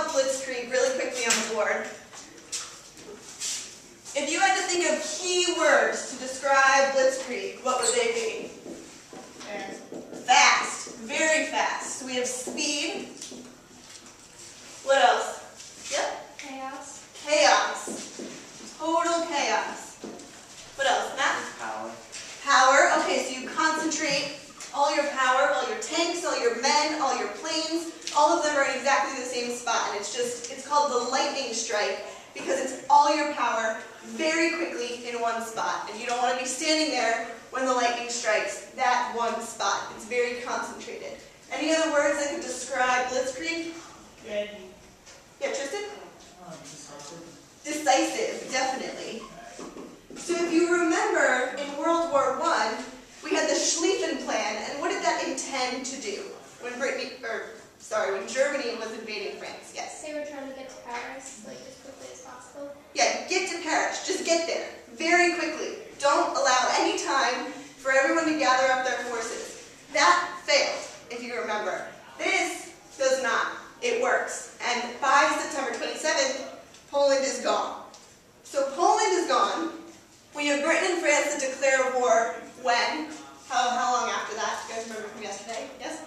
up Blitzkrieg really quickly on the board. If you had to think of key words to describe Blitzkrieg, what would they be? Fast. Very fast. So we have speed. What else? Yep. Chaos. Chaos. Total chaos. What else? Matt? Power. Power. Okay, so you concentrate all your power, all your tanks, all your men, all your planes, all of them are in exactly the same spot. And it's called the lightning strike because it's all your power very quickly in one spot. And you don't want to be standing there when the lightning strikes that one spot. It's very concentrated. Any other words that could describe Blitzkrieg? Good. Yeah, Tristan? Decisive. Decisive, definitely. So if you remember, in World War I, we had the Schlieffen Plan, and what did that intend to do when Germany was invading France? Yes. They were trying to get to Paris, like, as quickly as possible. Yeah, get to Paris. Just get there very quickly. Don't allow any time for everyone to gather up their forces. That failed, if you remember. This does not. It works. And by September 27th, Poland is gone. So Poland is gone. We have Britain and France that declare war when? How long after that? You guys remember from yesterday? Yes?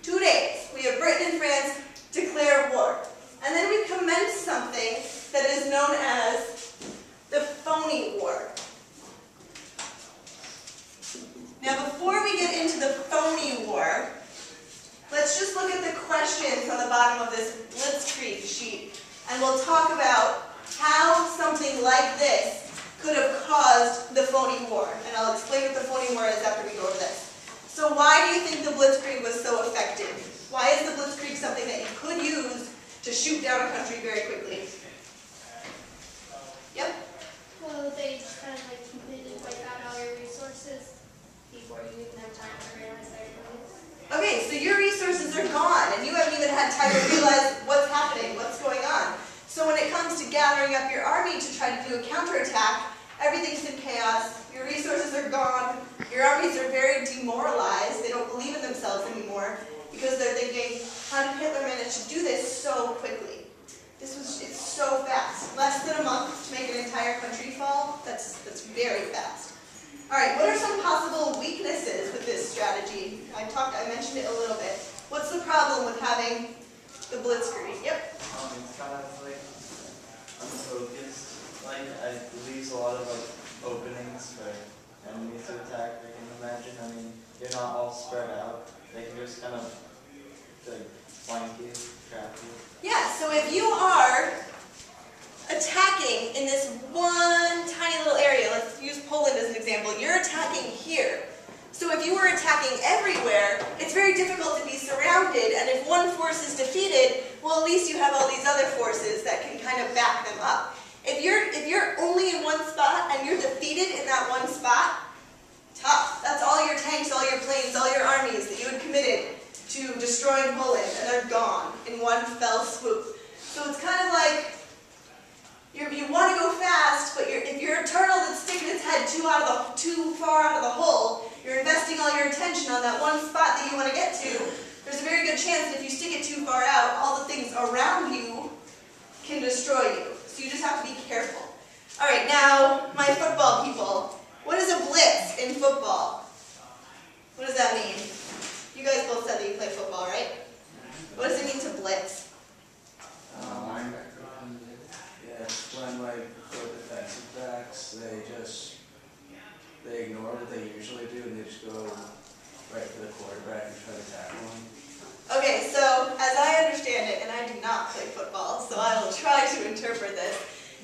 2 days. We have Britain and France declare war. And then we commence something that is known as the phony war. Now before we get into the phony war, let's just look at the questions on the bottom of this Blitzkrieg sheet. And we'll talk about how something like this could have caused the phony war. And I'll explain what the phony war is after we go over this. So why do you think the Blitzkrieg was so effective? Why is the Blitzkrieg something that you could use to shoot down a country very quickly? Yep? Well, they just kind of like completely wipe out all your resources before you even have time to realize they're going. Okay, so your resources are gone, and you haven't even had time to realize what's happening, what's going on. So when it comes to gathering up your army to try to do a counterattack, everything's in chaos, your resources are gone, your armies are very demoralized, they don't believe in themselves anymore, because they're thinking, how did Hitler manage to do this so quickly? It's so fast. Less than a month to make an entire country fall, that's very fast. Alright, what are some possible weaknesses with this strategy? I mentioned it a little bit. What's the problem with having the Blitzkrieg? Yep. It's kind of like unfocused. Like it leaves a lot of openings for enemies to attack. I can imagine. I mean, you're not all spread out. They can just kind of flank you, trap you. Yeah. So if you are attacking in this one tiny little area, let's use Poland as an example. You're attacking here. So if you were attacking everywhere, it's very difficult to be surrounded, and if one force is defeated, well, at least you have all these other forces that can kind of back them up. If you're only in one spot and you're defeated in that one spot, tough. That's all your tanks, all your planes, all your armies that you had committed to destroying Poland, and they're gone in one fell swoop. So it's kind of like you want to go fast, but if you're a turtle that's sticking its head too far out of the hole, you're investing all your attention on that one spot that you want to get to. There's a very good chance that if you stick it too far out, all the things around you can destroy you. So you just have to be careful. All right, now, my football people, what is a blitz in football? What does that mean? You guys both said that you play football, right? What does it mean to blitz? When the defensive backs, they ignore what they usually do and they just go right for the quarterback and try to tackle him. Okay, so as I understand it, and I do not play football, so I will try to interpret this,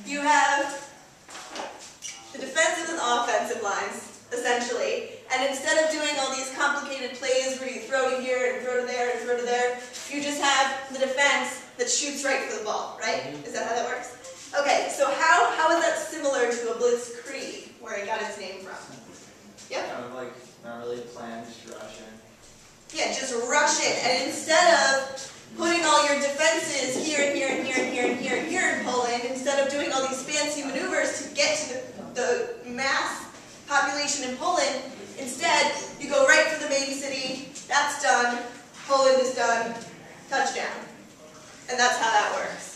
you have the defensive and offensive lines, essentially, and instead of doing all these complicated plays where you throw to here and throw to there and throw to there, you just have the defense that shoots right for the ball, right? Is that how that works? Okay, so how is that similar to a Blitzkrieg, where it got its name from? Yep? Kind of like not really planned, just rush in. Yeah, just rush it, and instead of putting all your defenses here and here and here and here and here and here in Poland, instead of doing all these fancy maneuvers to get to the mass population in Poland, instead you go right for the main city, that's done, Poland is done, touchdown. And that's how that works.